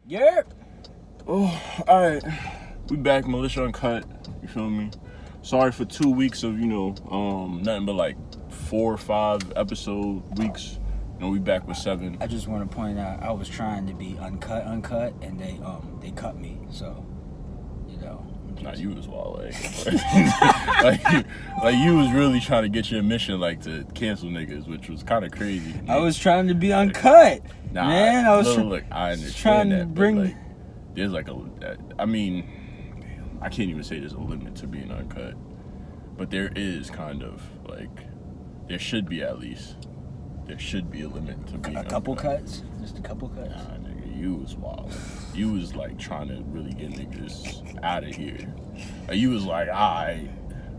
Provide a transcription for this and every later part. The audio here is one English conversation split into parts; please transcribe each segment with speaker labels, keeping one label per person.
Speaker 1: Yeah.
Speaker 2: Oh, alright. We back, Militia Uncut. You feel me? Sorry for 2 weeks of, nothing but like 4 or 5 episode weeks. We back with 7.
Speaker 1: I just want to point out I was trying to be uncut, and they cut me. So,
Speaker 2: Nah, you was wild, like you was really trying to get your mission to cancel niggas, which was kind of crazy.
Speaker 1: I was trying to be uncut.
Speaker 2: Nah,
Speaker 1: man, I was
Speaker 2: look, I understand
Speaker 1: trying
Speaker 2: that,
Speaker 1: to bring.
Speaker 2: There's I can't even say there's a limit to being uncut, but there is kind of there should be at least. There should be a limit to being uncut.
Speaker 1: A couple cuts? Just a couple cuts?
Speaker 2: Nah, nigga, you was wild. You was trying to really get niggas out of here. You was like, alright,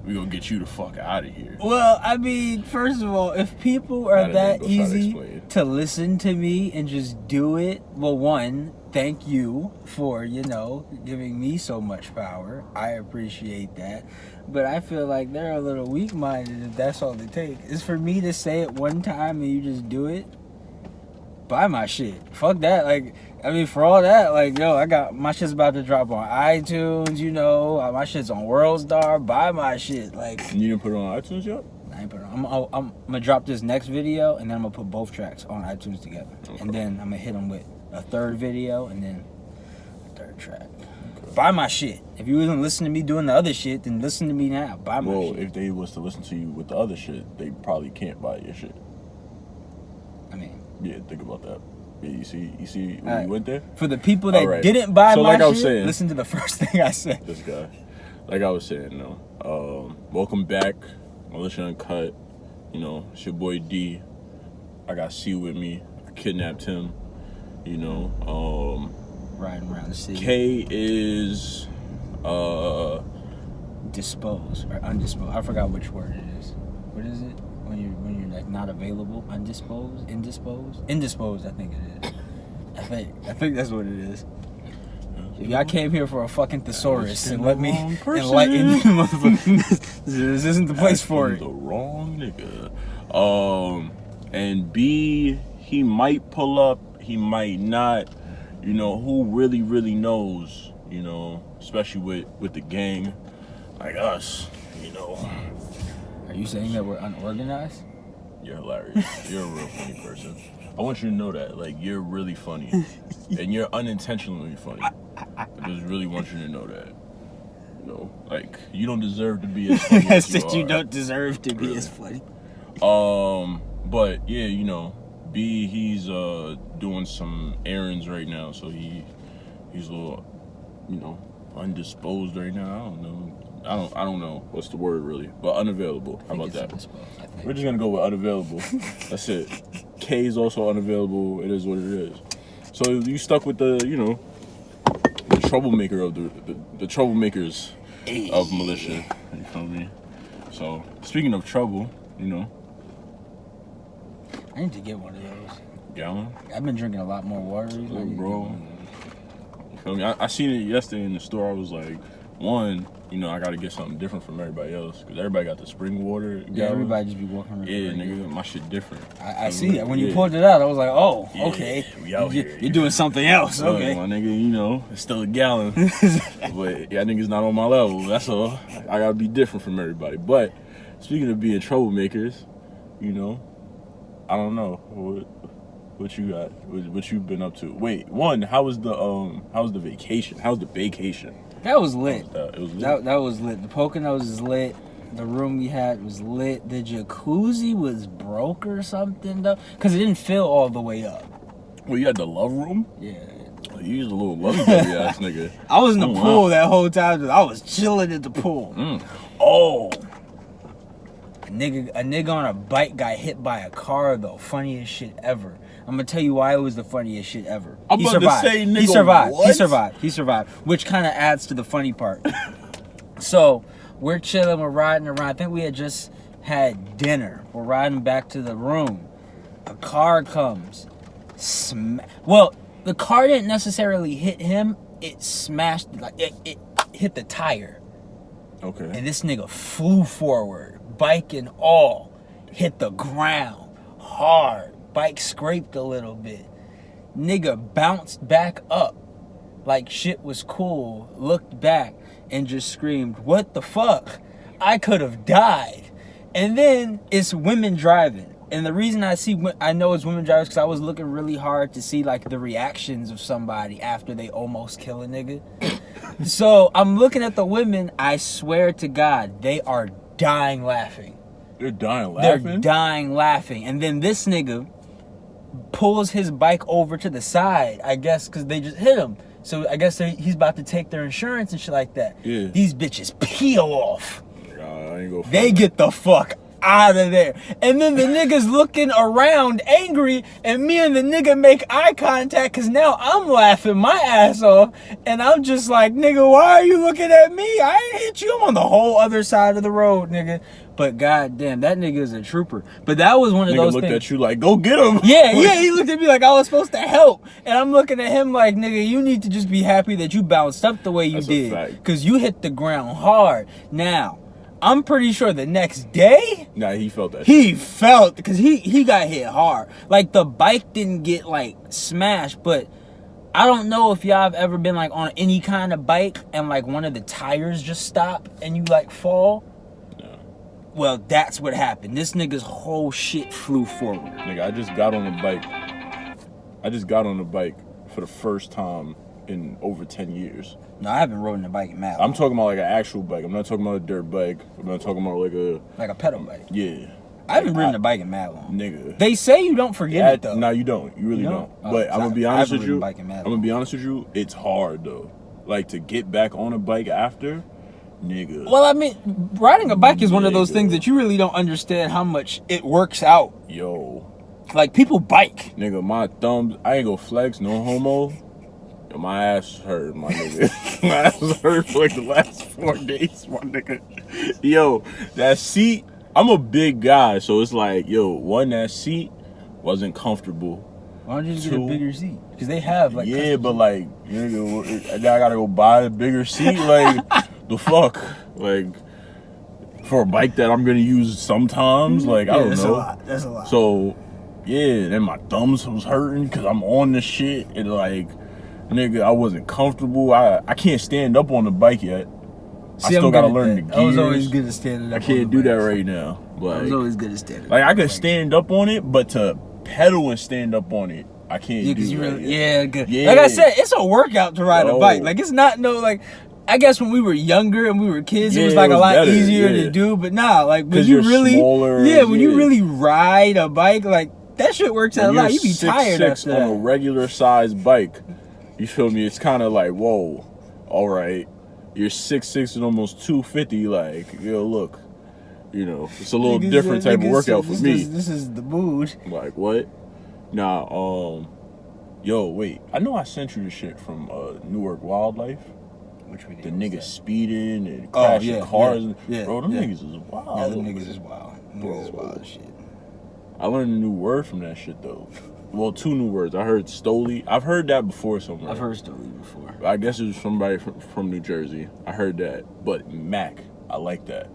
Speaker 2: we gonna get you the fuck out of here.
Speaker 1: Well, I mean, first of all, if people are that easy to listen to me and just do it, well, one, thank you for, giving me so much power. I appreciate that. But I feel like they're a little weak-minded if that's all they take. It's for me to say it one time and you just do it. Buy my shit. Fuck that. For all that, I got my shit's about to drop on iTunes, my shit's on WorldStar. Buy my shit.
Speaker 2: You didn't put it on iTunes yet?
Speaker 1: I ain't put it on. I'm gonna drop this next video and then I'm gonna put both tracks on iTunes together. Okay. And then I'm gonna hit them with a third video and then a third track. Okay. Buy my shit. If you wasn't listening to me doing the other shit, then listen to me now. Buy my shit.
Speaker 2: Well, if they was to listen to you with the other shit, they probably can't buy your shit. Yeah, think about that. Yeah, you see when you went there?
Speaker 1: For the people that didn't buy my shit, listen to the first thing I said.
Speaker 2: This guy. Like I was saying, welcome back, Militia Uncut. It's your boy D. I got C with me. I kidnapped him.
Speaker 1: Riding around the city.
Speaker 2: K is
Speaker 1: disposed or undisposed. I forgot which word it is. What is it? When you're not available, undisposed, indisposed, I think it is. I think that's what it is. If y'all came here for a fucking thesaurus and let me enlighten you, motherfucker, this isn't the place for it.
Speaker 2: The wrong nigga. And B, he might pull up, he might not. Who really, really knows? Especially with the gang like us.
Speaker 1: Are you saying that we're unorganized?
Speaker 2: You're hilarious. You're a real funny person. I want you to know that. You're really funny. And you're unintentionally funny. I just really want you to know that. You don't deserve to be as funny as you are.
Speaker 1: You don't deserve to be as funny.
Speaker 2: But, yeah, B, he's doing some errands right now. So he's a little, undisposed right now. I don't know. I don't know what's the word really, but unavailable. How about that? We're just gonna go with unavailable. That's it. K is also unavailable. It is what it is. So you stuck with the troublemaker of the troublemakers of militia. You feel me? So speaking of trouble,
Speaker 1: I need to get one of those.
Speaker 2: Gallon?
Speaker 1: I've been drinking a lot more water.
Speaker 2: Bro. You feel me? I seen it yesterday in the store. I was like, one, I gotta get something different from everybody else because everybody got the spring water.
Speaker 1: Yeah, everybody just be walking around.
Speaker 2: Yeah, nigga, my shit different.
Speaker 1: I see that. When you pulled it out, I was like, oh, okay.
Speaker 2: We out here.
Speaker 1: You're doing something else. Okay.
Speaker 2: My nigga, it's still a gallon. But yeah, nigga's not on my level. That's all. I gotta be different from everybody. But speaking of being troublemakers, I don't know. What you got? What you been up to? Wait, one, how was the vacation? How was the vacation?
Speaker 1: That was lit.
Speaker 2: It was lit.
Speaker 1: That was lit. The Poconos is lit. The room we had was lit. The jacuzzi was broke or something though, because it didn't fill all the way up.
Speaker 2: Well, you had the love room?
Speaker 1: Yeah.
Speaker 2: You used a little lovey-dovey ass nigga.
Speaker 1: I was in the pool that whole time. I was chilling at the pool. Oh. A nigga on a bike got hit by a car though. Funniest shit ever. I'm gonna tell you why it was the funniest shit ever.
Speaker 2: I'm about to say, nigga,
Speaker 1: He survived. Which kind of adds to the funny part. So we're chilling, we're riding around. I think we had just had dinner. We're riding back to the room. A car comes. Well, the car didn't necessarily hit him. It smashed, it hit the tire.
Speaker 2: Okay.
Speaker 1: And this nigga flew forward, bike and all, hit the ground hard. Bike scraped a little bit. Nigga bounced back up, like shit was cool, looked back and just screamed, "What the fuck? I could have died." And then it's women driving. And the reason I know it's women drivers because I was looking really hard to see like the reactions of somebody after they almost kill a nigga. So I'm looking at the women. I swear to God, they are dying laughing.
Speaker 2: They're dying laughing?
Speaker 1: They're dying laughing. And then this nigga pulls his bike over to the side, I guess, because they just hit him. So I guess he's about to take their insurance and shit like that.
Speaker 2: Yeah.
Speaker 1: These bitches peel off.
Speaker 2: I ain't gonna
Speaker 1: They get the fuck out of there. And then the nigga's looking around angry, and me and the nigga make eye contact because now I'm laughing my ass off. And I'm just like, nigga, why are you looking at me? I ain't hit you. I'm on the whole other side of the road, nigga. But goddamn, that nigga is a trooper. But that was one of those things. Nigga looked
Speaker 2: at you like, go get him.
Speaker 1: Yeah, he looked at me like I was supposed to help. And I'm looking at him like, nigga, you need to just be happy that you bounced up the way you did. Because you hit the ground hard. Now, I'm pretty sure the next day.
Speaker 2: Nah, he felt that.
Speaker 1: He felt, because he got hit hard. Like, the bike didn't get, like, smashed, but I don't know if y'all have ever been, like, on any kind of bike and, like, one of the tires just stop and you, like, fall. No. Well, that's what happened. This nigga's whole shit flew forward.
Speaker 2: Nigga, I just got on the bike for the first time in over 10 years.
Speaker 1: No, I haven't ridden a bike in mad long.
Speaker 2: I'm talking about like an actual bike. I'm not talking about a dirt bike. I'm not talking about like
Speaker 1: a pedal bike.
Speaker 2: Yeah.
Speaker 1: I haven't ridden a bike in mad long.
Speaker 2: Nigga.
Speaker 1: They say you don't forget it though.
Speaker 2: No, you don't. You really don't. But I'm gonna be honest with you.
Speaker 1: I'm gonna
Speaker 2: be honest with you. It's hard though. Like to get back on a bike after, nigga.
Speaker 1: Well, I mean, riding a bike is one of those things that you really don't understand how much it works out.
Speaker 2: Yo.
Speaker 1: Like people bike.
Speaker 2: Nigga, my thumbs. I ain't gonna flex. No homo. Yo, my ass hurt, my nigga. My ass was hurt for like the last 4 days, my nigga. Yo, that seat, I'm a big guy, so it's like, yo, one, that seat wasn't comfortable.
Speaker 1: Why don't you just get a bigger seat? Because they have like.
Speaker 2: Yeah, but like, nigga, I gotta go buy a bigger seat. Like, the fuck? Like, for a bike that I'm gonna use sometimes? Like, I don't know.
Speaker 1: That's a lot.
Speaker 2: So, yeah, then my thumbs was hurting because I'm on the shit and like. Nigga, I wasn't comfortable. I can't stand up on the bike yet. I still gotta learn the gears.
Speaker 1: I was always good at standing up.
Speaker 2: I can't do that right now. Like,
Speaker 1: I was always good at standing.
Speaker 2: Like I could stand up on it, but to pedal and stand up on it, I can't do that.
Speaker 1: Yeah, good. Yeah. Like I said, it's a workout to ride a bike. Like it's not I guess when we were younger and we were kids, it was like a lot easier to do. But nah, like when you really, smaller, when you really ride a bike, like that shit works out a lot. You be tired after that.
Speaker 2: On a regular size bike. You feel me? It's kind of like, whoa, all right. You're 6'6" and almost 250. Like, yo, look, it's a little different type of workout for me.
Speaker 1: This is the mood.
Speaker 2: Like, what? Nah, yo, wait. I know I sent you the shit from Newark Wildlife.
Speaker 1: Which video?
Speaker 2: The niggas speeding and crashing cars.
Speaker 1: Yeah,
Speaker 2: bro, them niggas is wild.
Speaker 1: Yeah, them niggas is wild. Niggas is wild as shit.
Speaker 2: I learned a new word from that shit, though. Well, 2 new words. I heard Stoli. I've heard that before somewhere.
Speaker 1: I've heard Stoli before.
Speaker 2: I guess it was somebody from New Jersey. I heard that. But Mac, I like that.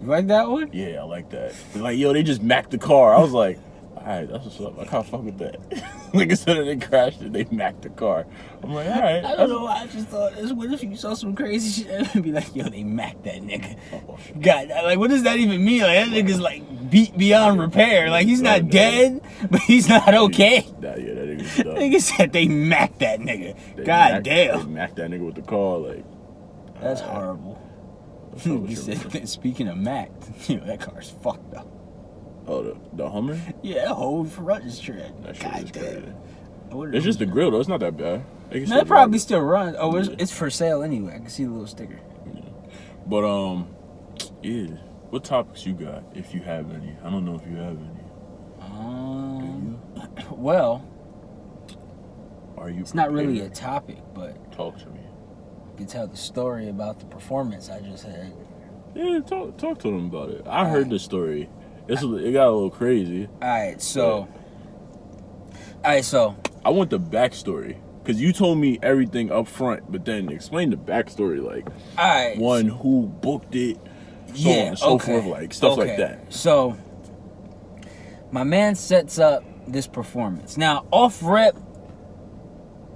Speaker 1: You like that one?
Speaker 2: Yeah, I like that. Like, yo, they just Mac the car. I was like, all right, that's what's up. I can't fuck with that. Like, instead of they crashed it, they Mac the car. I'm like, all right.
Speaker 1: I don't know why I just thought, what if you saw some crazy shit and be like, yo, they Mac that nigga. God, like, what does that even mean? Like, that nigga's like beat beyond repair. Like, he's not dead, but he's not okay.
Speaker 2: Nah, yeah, that nigga's done.
Speaker 1: Nigga said they Mac that nigga. God damn.
Speaker 2: They Mac that nigga with the car, like.
Speaker 1: That's horrible. He said, speaking of Mac, that car's fucked up.
Speaker 2: Oh, the Hummer?
Speaker 1: Yeah, that whole front is tread.
Speaker 2: God damn. It's just the grill, though. It's not that bad.
Speaker 1: No, it probably still runs. Oh, it's for sale anyway. I can see the little sticker.
Speaker 2: Yeah. But, yeah. What topics you got, if you have any? I don't know if you have any.
Speaker 1: Well,
Speaker 2: it's
Speaker 1: prepared? Not really a topic, but...
Speaker 2: Talk to me.
Speaker 1: You can tell the story about the performance I just had.
Speaker 2: Yeah, talk to them about it. I heard the story. It got a little crazy.
Speaker 1: Alright, so I
Speaker 2: want the backstory. Because you told me everything up front, but then explain the backstory, like one who booked it, so on and so forth, like stuff like that.
Speaker 1: So my man sets up this performance. Now, off rep,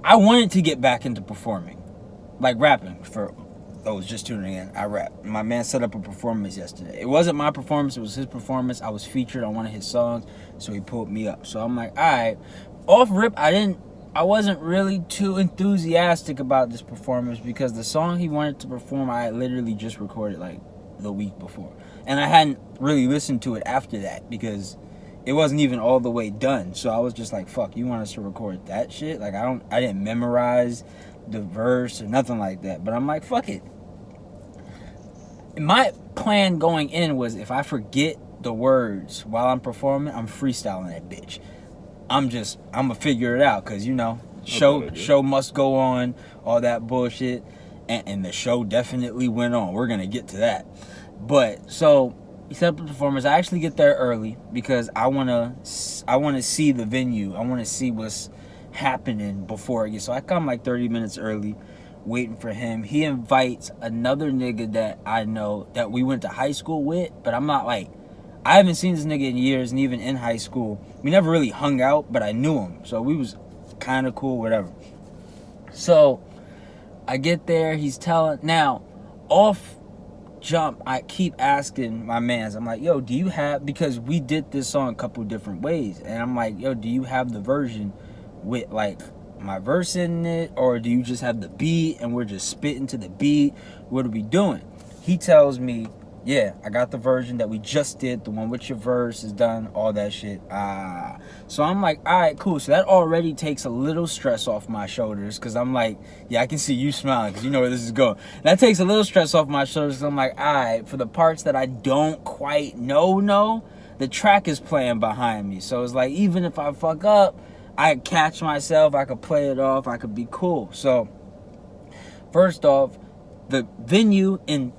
Speaker 1: I wanted to get back into performing, like rapping. For those just tuning in, I rap. My man set up a performance yesterday. It wasn't my performance, it was his performance. I was featured on one of his songs, so he pulled me up. So I'm like, all right. Off rip, I wasn't really too enthusiastic about this performance because the song he wanted to perform, I literally just recorded like the week before. And I hadn't really listened to it after that because it wasn't even all the way done. So I was just like, fuck, you want us to record that shit? Like, I didn't memorize the verse or nothing like that. But I'm like, fuck it. My plan going in was if I forget the words while I'm performing, I'm freestyling that bitch. I'm gonna figure it out because, you know, show must go on, all that bullshit. And the show definitely went on. We're gonna get to that. But so he set up the performance. I actually get there early because I wanna see the venue. I wanna see what's happening before it gets. So I come like 30 minutes early, waiting for him. He invites another nigga that I know that we went to high school with, but I'm not like, I haven't seen this nigga in years, and even in high school, we never really hung out, but I knew him, so we was kind of cool, whatever. So I get there, he's telling, now, off jump, I keep asking my mans, I'm like, yo, do you have, because we did this song a couple different ways, and I'm like, yo, do you have the version with, like, my verse in it, or do you just have the beat, and we're just spitting to the beat? What are we doing? He tells me, yeah, I got the version that we just did, the one with your verse is done, all that shit. So I'm like, all right, cool. So that already takes a little stress off my shoulders because I'm like, yeah, I can see you smiling because you know where this is going. That takes a little stress off my shoulders because I'm like, all right, for the parts that I don't quite know, the track is playing behind me. So it's like, even if I fuck up, I catch myself, I could play it off, I could be cool. So first off, the venue in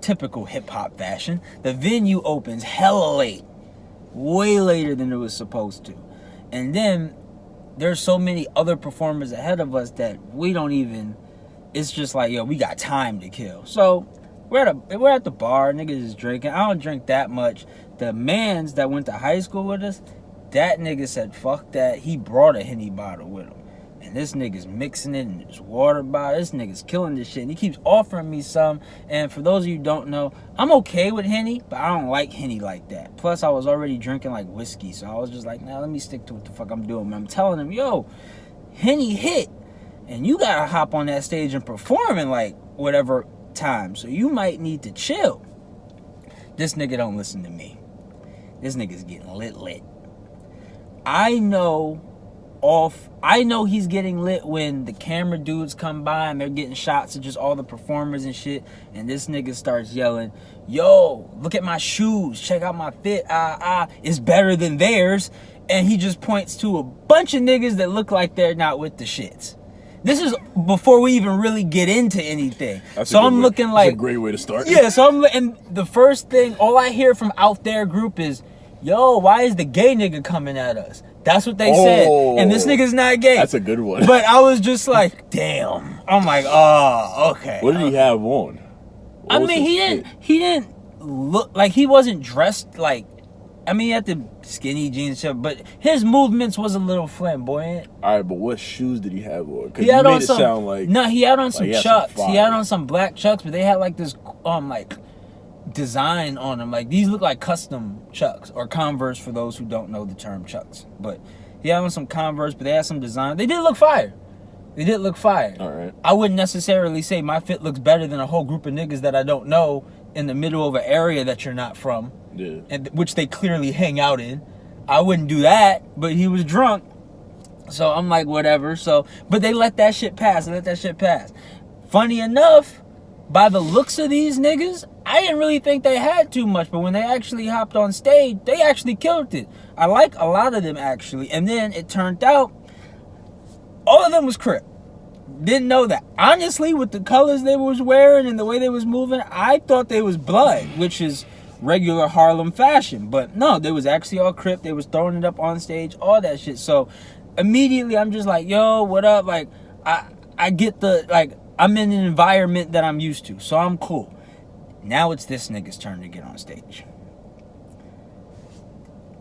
Speaker 1: typical hip-hop fashion, the venue opens hella late, way later than it was supposed to, and then there's so many other performers ahead of us that we don't even, it's just like, yo, we got time to kill. So we're at the bar, niggas is drinking. I don't drink that much. The mans that went to high school with us, that nigga said fuck that. He brought a Henny bottle with him. And this nigga's mixing it in his water bottle. This nigga's killing this shit. And he keeps offering me some. And for those of you who don't know, I'm okay with Henny, but I don't like Henny like that. Plus, I was already drinking like whiskey. So I was just like, nah, let me stick to what the fuck I'm doing. But I'm telling him, yo, Henny hit. And you gotta hop on that stage and perform in like whatever time. So you might need to chill. This nigga don't listen to me. This nigga's getting lit. I know he's getting lit when the camera dudes come by and they're getting shots of just all the performers and shit, and this nigga starts yelling, yo, look at my shoes, check out my fit, it's better than theirs, and he just points to a bunch of niggas that look like they're not with the shits. This is before we even really get into anything. So I'm looking like,
Speaker 2: that's a great way to start.
Speaker 1: Yeah, and the first thing, all I hear from out there group is, yo, why is the gay nigga coming at us? That's what they said. And this nigga's not gay.
Speaker 2: That's a good one.
Speaker 1: But I was just like, damn. I'm like, oh, okay.
Speaker 2: What did he have on?
Speaker 1: I mean, he didn't look like, he wasn't dressed like, I mean, he had the skinny jeans, but his movements was a little flamboyant.
Speaker 2: All right, but what shoes did he have on?
Speaker 1: Because he had on some, no, he had on some Chucks. He had on some black Chucks, but they had like this, like, design on them. Like, these look like custom Chucks or Converse for those who don't know the term Chucks. But he had on some Converse, but they had some design. They did look fire. All right. I wouldn't necessarily say my fit looks better than a whole group of niggas that I don't know in the middle of an area that you're not from.
Speaker 2: Yeah.
Speaker 1: And which they clearly hang out in. I wouldn't do that, but he was drunk. So I'm like, whatever. So, but they let that shit pass. Funny enough, by the looks of these niggas, I didn't really think they had too much, but when they actually hopped on stage, they actually killed it. I like a lot of them, actually. And then it turned out, all of them was Crip. Didn't know that. Honestly, with the colors they was wearing and the way they was moving, I thought they was Blood, which is regular Harlem fashion. But no, they was actually all Crip. They was throwing it up on stage, all that shit. So immediately, I'm just like, yo, what up? Like, I get the, like, I'm in an environment that I'm used to, so I'm cool. Now it's this nigga's turn to get on stage.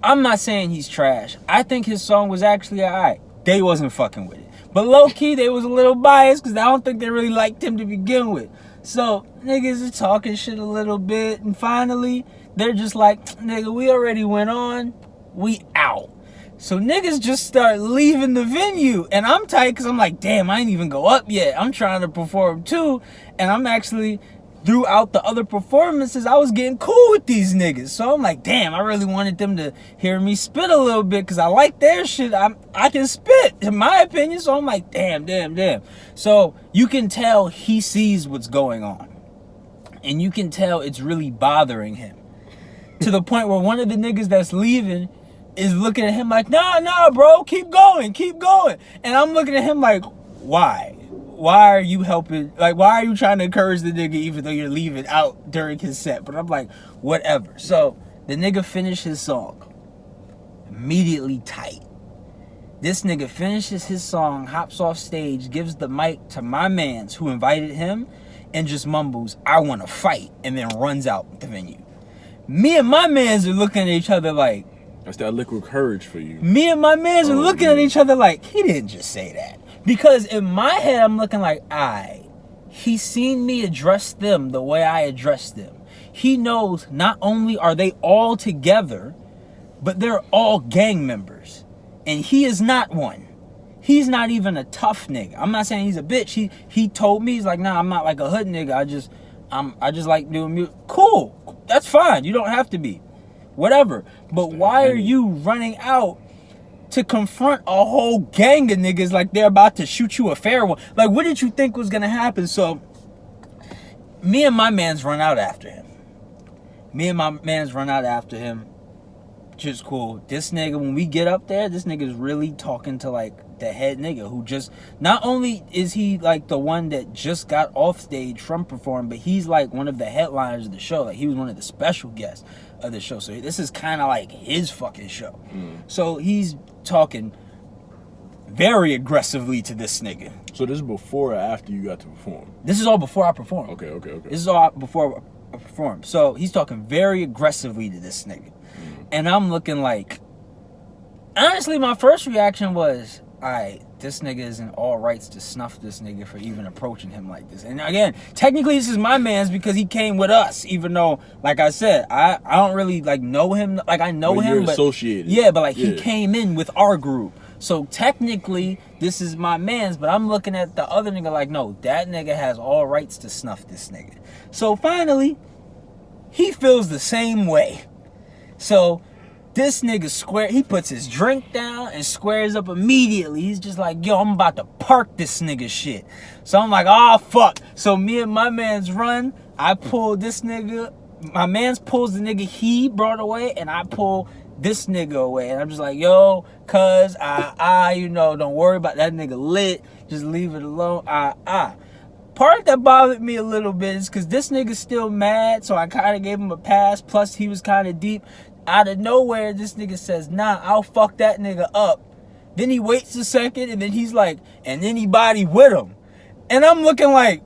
Speaker 1: I'm not saying he's trash. I think his song was actually alright. They wasn't fucking with it. But low-key, they was a little biased because I don't think they really liked him to begin with. So, niggas are talking shit a little bit. And finally, they're just like, nigga, we already went on. We out. So, niggas just start leaving the venue. And I'm tight because I'm like, damn, I ain't even go up yet. I'm trying to perform too. And I'm actually... throughout the other performances, I was getting cool with these niggas. So I'm like, damn, I really wanted them to hear me spit a little bit because I like their shit. I can spit, in my opinion. So I'm like, damn. So you can tell he sees what's going on. And you can tell it's really bothering him. To the point where one of the niggas that's leaving is looking at him like, nah, bro, keep going. And I'm looking at him like, why? Why are you helping? Like, why are you trying to encourage the nigga even though you're leaving out during his set? But I'm like, whatever. So the nigga finished his song. Immediately tight. This nigga finishes his song, hops off stage, gives the mic to my mans who invited him, and just mumbles, I want to fight, and then runs out the venue. Me and my mans are looking at each other like...
Speaker 2: That's that liquid courage for you.
Speaker 1: Me and my mans are looking at each other like, he didn't just say that. Because in my head, I'm looking like, he seen me address them the way I addressed them. He knows not only are they all together, but they're all gang members. And he is not one. He's not even a tough nigga. I'm not saying he's a bitch. He told me, he's like, nah, I'm not like a hood nigga. I just like doing music. Cool. That's fine. You don't have to be. Whatever. But why are you running out to confront a whole gang of niggas like they're about to shoot you a fair one? Like, what did you think was gonna happen? So, me and my mans run out after him. Just cool. This nigga, when we get up there, this nigga is really talking to like the head nigga who just, not only is he like the one that just got off stage from performing, but he's like one of the headliners of the show. Like, he was one of the special guests of the show. So this is kind of like his fucking show. So he's talking very aggressively to this nigga.
Speaker 2: So this is before or after you got to perform?
Speaker 1: This is all before I perform.
Speaker 2: Okay.
Speaker 1: This is all before I perform. So he's talking very aggressively to this nigga. And I'm looking like, honestly, my first reaction was, this nigga is in all rights to snuff this nigga for even approaching him like this. And again, technically this is my man's because he came with us, even though, like I said, I don't really like know him. Like, I know him,
Speaker 2: you're
Speaker 1: but
Speaker 2: associated.
Speaker 1: Yeah, but like he came in with our group. So technically this is my man's, but I'm looking at the other nigga like, no, that nigga has all rights to snuff this nigga. So finally, he feels the same way. So this nigga he puts his drink down and squares up immediately. He's just like, yo, I'm about to park this nigga shit. So I'm like, fuck. So me and my mans run. I pull this nigga. My mans pulls the nigga he brought away, and I pull this nigga away. And I'm just like, yo, cuz, don't worry about that nigga lit. Just leave it alone. Part that bothered me a little bit is because this nigga's still mad, so I kind of gave him a pass. Plus, he was kind of deep. Out of nowhere, this nigga says, nah, I'll fuck that nigga up. Then he waits a second, and then he's like, and anybody with him. And I'm looking like,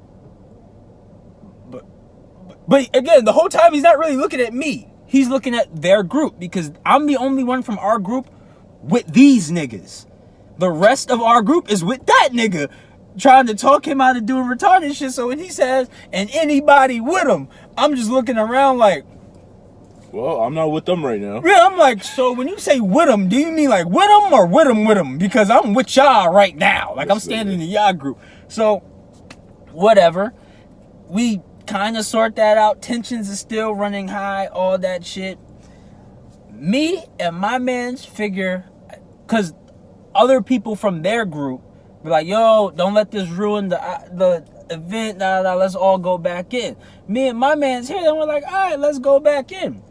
Speaker 1: but again, the whole time he's not really looking at me. He's looking at their group because I'm the only one from our group with these niggas. The rest of our group is with that nigga, trying to talk him out of doing retarded shit. So when he says, and anybody with him, I'm just looking around like,
Speaker 2: well, I'm not with them right now.
Speaker 1: Yeah, I'm like, so when you say with them, do you mean like with them or with them? Because I'm with y'all right now. Like, I'm standing in y'all group. So, whatever. We kind of sort that out. Tensions is still running high, all that shit. Me and my mans figure, because other people from their group be like, yo, don't let this ruin the event. Let's all go back in. Me and my man's here, and we're like, all right, let's go back in.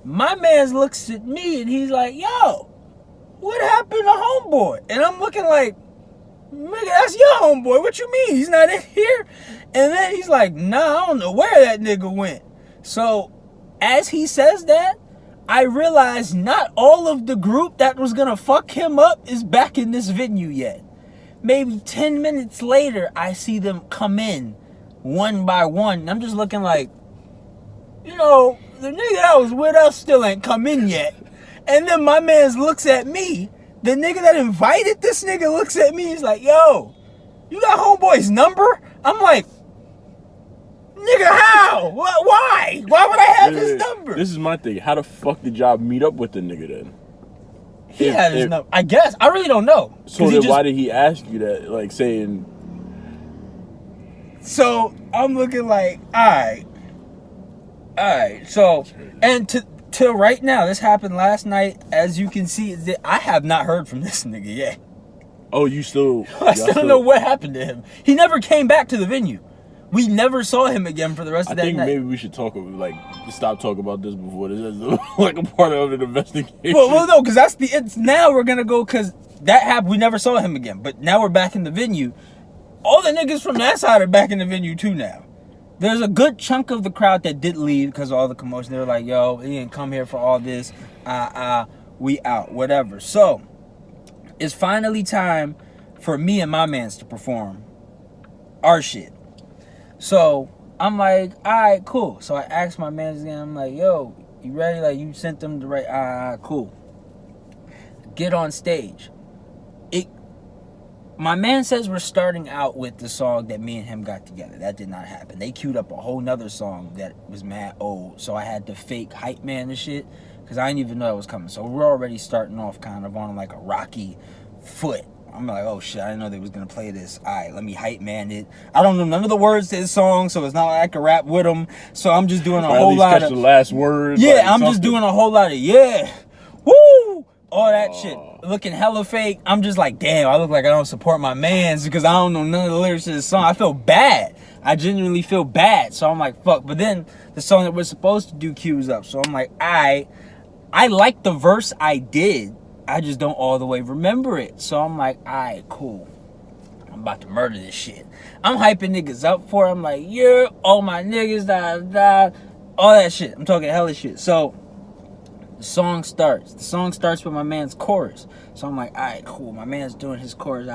Speaker 1: My man looks at me and he's like, yo, what happened to homeboy? And I'm looking like, nigga, that's your homeboy. What you mean? He's not in here? And then he's like, nah, I don't know where that nigga went. So as he says that, I realize not all of the group that was going to fuck him up is back in this venue yet. Maybe 10 minutes later, I see them come in one by one. And I'm just looking like, the nigga that was with us still ain't come in yet. And then my man looks at me The nigga that invited this nigga looks at me, he's like, yo, you got homeboy's number? I'm like, nigga, how? Why? Why would I have his number?
Speaker 2: This is my thing. How the fuck did y'all meet up with the nigga then?
Speaker 1: He had his number. I guess. I really don't know.
Speaker 2: So then why did he ask you that? Like saying...
Speaker 1: So I'm looking like, all right. So, and till right now, this happened last night. As you can see, I have not heard from this nigga yet.
Speaker 2: Oh, you still...
Speaker 1: I still don't know what happened to him. He never came back to the venue. We never saw him again for the rest of that night. I think
Speaker 2: maybe we should stop talking about this before this is like a part of an investigation.
Speaker 1: Well, no, because it's now we're going to go, because that happened, we never saw him again. But now we're back in the venue. All the niggas from that side are back in the venue too now. There's a good chunk of the crowd that did leave because of all the commotion. They were like, yo, he didn't come here for all this. We out, whatever. So, it's finally time for me and my mans to perform our shit. So, I'm like, all right, cool. So, I asked my mans again. I'm like, yo, you ready? Like, you sent them the right... cool. Get on stage. My man says we're starting out with the song that me and him got together. That did not happen. They queued up a whole nother song that was mad old. So, I had to fake hype man and shit because I didn't even know that was coming. So, we're already starting off kind of on like a rocky foot. I'm like, oh shit, I didn't know they was gonna play this. Alright, let me hype man it. I don't know none of the words to his song, so it's not like I can rap with him. So I'm just doing a whole lot of
Speaker 2: the last word.
Speaker 1: Yeah, I'm just doing a whole lot of woo, all that shit. Looking hella fake. I'm just like, damn, I look like I don't support my mans because I don't know none of the lyrics to this song. I feel bad. I genuinely feel bad. So I'm like, fuck. But then the song that we're supposed to do cues up. So I'm like, I like the verse I did. I just don't all the way remember it. So I'm like, all right, cool. I'm about to murder this shit. I'm hyping niggas up for it. I'm like, yeah, all my niggas, all that shit. I'm talking hella shit. So the song starts. The song starts with my man's chorus. So I'm like, all right, cool. My man's doing his chorus.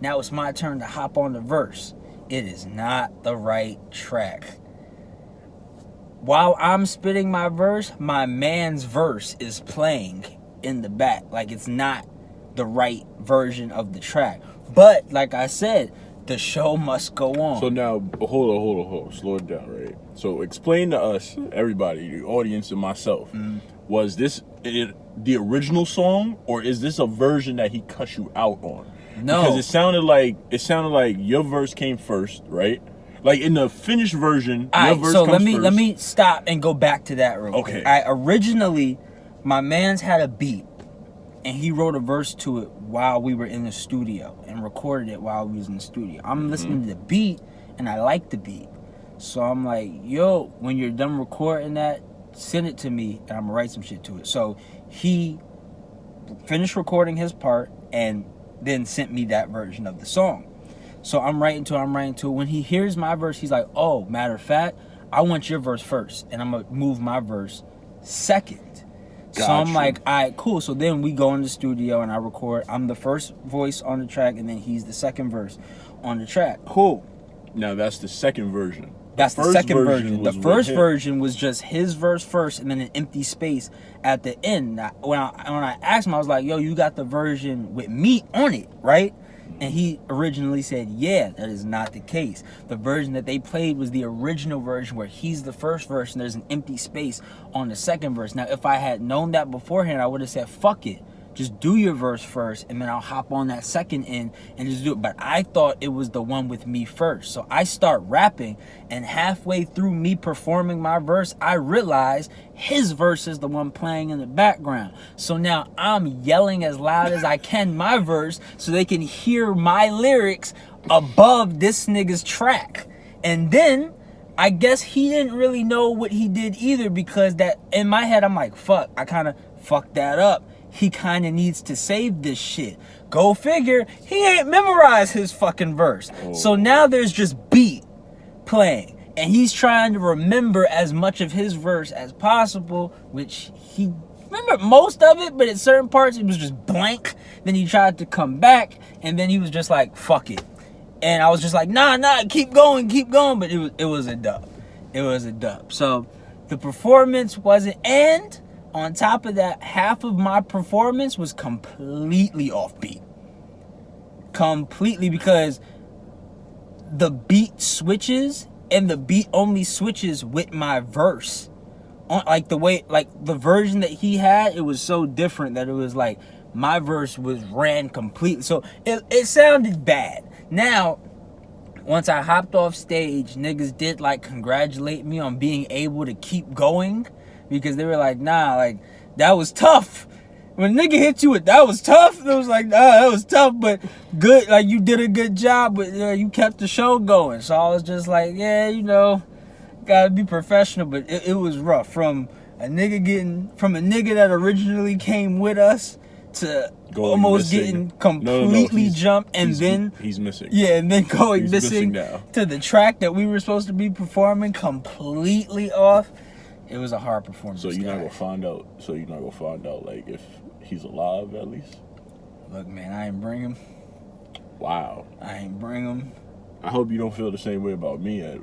Speaker 1: Now it's my turn to hop on the verse. It is not the right track. While I'm spitting my verse, my man's verse is playing in the back. Like, it's not the right version of the track. But like I said, the show must go on.
Speaker 2: So now hold on, slow it down, right? So explain to us, everybody, the audience and myself, was this the original song, or is this a version that he cut you out on?
Speaker 1: No,
Speaker 2: because it sounded like your verse came first, right? Like in the finished version, your verse comes first.
Speaker 1: Let me stop and go back to that real quick. Originally, my man's had a beat, and he wrote a verse to it while we were in the studio and recorded it while we was in the studio. I'm listening to the beat, and I like the beat. So I'm like, yo, when you're done recording that, send it to me, and I'm going to write some shit to it. So he finished recording his part and then sent me that version of the song. So I'm writing to it. When he hears my verse, he's like, oh, matter of fact, I want your verse first, and I'm going to move my verse second. Gotcha. So I'm like, all right, cool. So then we go in the studio and I record. I'm the first voice on the track, and then he's the second verse on the track. Cool.
Speaker 2: Now that's the second version.
Speaker 1: That's the second version. The first version was just his verse first and then an empty space at the end. Now, when I asked him, I was like, yo, you got the version with me on it, right? And he originally said, yeah, that is not the case. The version that they played was the original version where he's the first verse and there's an empty space on the second verse. Now, if I had known that beforehand, I would have said, fuck it. Just do your verse first, and then I'll hop on that second end and just do it. But I thought it was the one with me first. So I start rapping, and halfway through me performing my verse, I realize his verse is the one playing in the background. So now I'm yelling as loud as I can my verse so they can hear my lyrics above this nigga's track. And then I guess he didn't really know what he did either, because that in my head, I'm like, fuck, I kind of fucked that up. He kind of needs to save this shit. Go figure, he ain't memorized his fucking verse. Oh. So now there's just beat playing. And he's trying to remember as much of his verse as possible, which he remembered most of it, but at certain parts it was just blank. Then he tried to come back, and then he was just like, fuck it. And I was just like, nah, keep going. But it was a dub. It was a dub. So the performance wasn't, and On top of that, half of my performance was completely offbeat. Completely, because the beat switches, and the beat only switches with my verse. Like the way, like the version that he had, it was so different that it was like my verse ran completely. So it sounded bad. Now, once I hopped off stage, niggas did like congratulate me on being able to keep going, because they were like, nah, like that was tough. When a nigga hit you with that was tough, it was like, nah, that was tough, but good, like you did a good job, but you kept the show going. So I was just like, yeah, you know, gotta be professional, but it was rough. From a nigga that originally came with us to almost getting completely jumped, and then
Speaker 2: he's missing.
Speaker 1: Yeah, and then going missing to the track that we were supposed to be performing completely off. It was a hard performance.
Speaker 2: So you're not gonna find out. Like if he's alive at least.
Speaker 1: Look, man, I ain't bring him.
Speaker 2: Wow.
Speaker 1: I ain't bring him.
Speaker 2: I hope you don't feel the same way about me at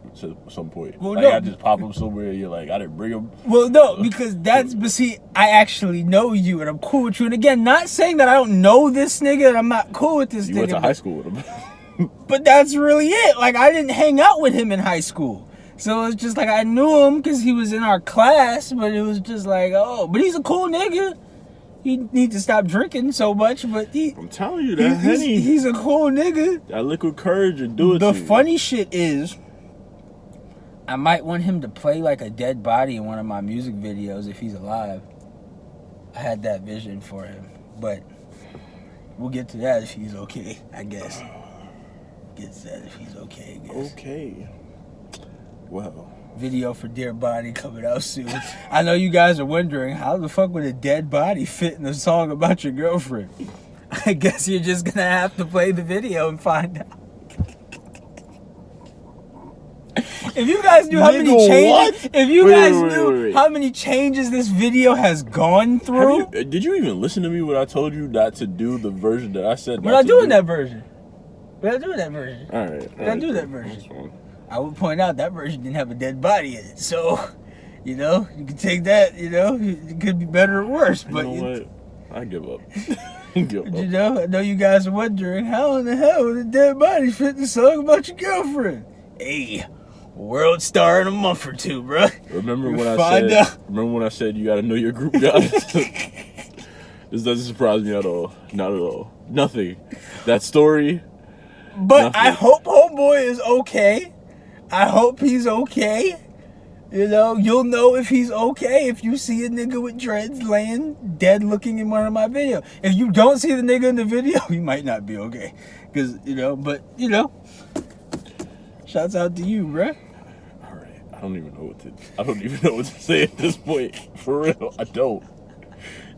Speaker 2: some point.
Speaker 1: Well,
Speaker 2: like
Speaker 1: no.
Speaker 2: I just pop up somewhere and you're like, I didn't bring him.
Speaker 1: Well, no, because but see, I actually know you and I'm cool with you. And again, not saying that I don't know this nigga and I'm not cool with this nigga.
Speaker 2: You went to high school with him.
Speaker 1: But that's really it. Like, I didn't hang out with him in high school. So it's just like I knew him because he was in our class, but it was just like, oh, but he's a cool nigga. He need to stop drinking so much, but
Speaker 2: I'm telling you that
Speaker 1: he's a cool nigga.
Speaker 2: That liquid courage and do it.
Speaker 1: The funny shit is, I might want him to play like a dead body in one of my music videos if he's alive. I had that vision for him, but we'll get to that if he's okay, I guess. Get to that if he's okay, I guess.
Speaker 2: Okay. Well,
Speaker 1: video for Dear Body coming out soon. I know you guys are wondering, how the fuck would a dead body fit in a song about your girlfriend? I guess you're just gonna have to play the video and find out. If you guys knew how many changes, how many changes this video has gone through.
Speaker 2: Did you even listen to me when I told you not to do the version that I said?
Speaker 1: We're not doing that version. We're not doing that version.
Speaker 2: All right.
Speaker 1: We're not doing that version. I would point out that version didn't have a dead body in it. So, you know, you can take that, you know, it could be better or worse. But
Speaker 2: you know what? I give up.
Speaker 1: You know, I know you guys are wondering, how in the hell would a dead body fit in a song about your girlfriend? Hey, world star in a month or two, bro.
Speaker 2: Remember when I said you gotta know your group guys? This doesn't surprise me at all. Not at all. Nothing. That story.
Speaker 1: But
Speaker 2: nothing.
Speaker 1: I hope homeboy is okay. I hope he's okay. You know, you'll know if he's okay if you see a nigga with dreads laying dead looking in one of my videos. If you don't see the nigga in the video, he might not be okay. Because, you know, but, you know, shouts out to you, bruh.
Speaker 2: All right. I don't even know what to say at this point. For real, I don't.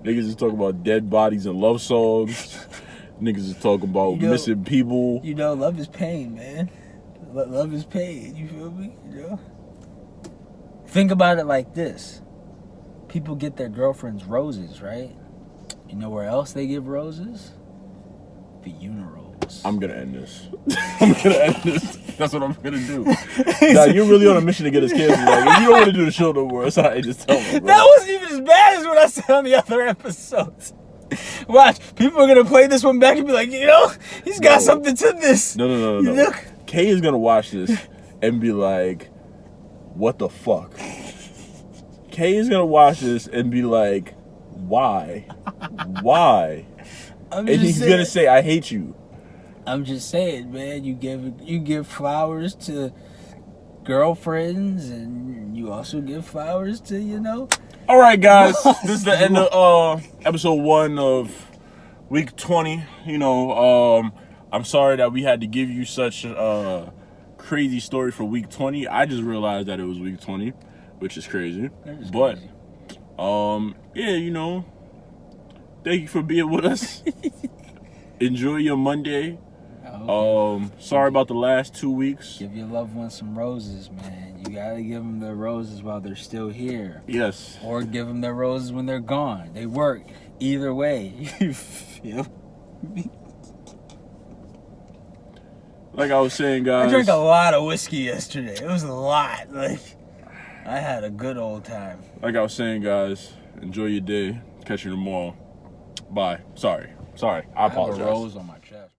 Speaker 2: Niggas is talking about dead bodies and love songs. Niggas is talking about missing people.
Speaker 1: You know, love is pain, man. Love is pain, you feel me? You know? Think about it like this. People get their girlfriends roses, right? You know where else they give roses? Funerals.
Speaker 2: I'm gonna end this. That's what I'm gonna do. Now, you're really on a mission to get us canceled. Like, if you don't want to do the show no more, it's alright, just tell me, bro.
Speaker 1: That wasn't even as bad as what I said on the other episodes. Watch, people are gonna play this one back and be like, you know, he's got something to this.
Speaker 2: No. Kay is gonna watch this and be like, what the fuck? Kay is gonna watch this and be like, why? And he's gonna say, I hate you.
Speaker 1: I'm just saying, man, you give flowers to girlfriends and you also give flowers to, you know.
Speaker 2: All right, guys, this is the end of episode 1 of week 20. You know, I'm sorry that we had to give you such a crazy story for week 20. I just realized that it was week 20, which is crazy. But, yeah, you know, thank you for being with us. Enjoy your Monday. Sorry about the last 2 weeks.
Speaker 1: Give your loved ones some roses, man. You gotta give them their roses while they're still here.
Speaker 2: Yes.
Speaker 1: Or give them their roses when they're gone. They work either way. You feel me?
Speaker 2: Like I was saying, guys.
Speaker 1: I drank a lot of whiskey yesterday. It was a lot. Like, I had a good old time.
Speaker 2: Like I was saying, guys, Enjoy your day. Catch you tomorrow. Bye. Sorry. I apologize.
Speaker 1: have a rose on my chest.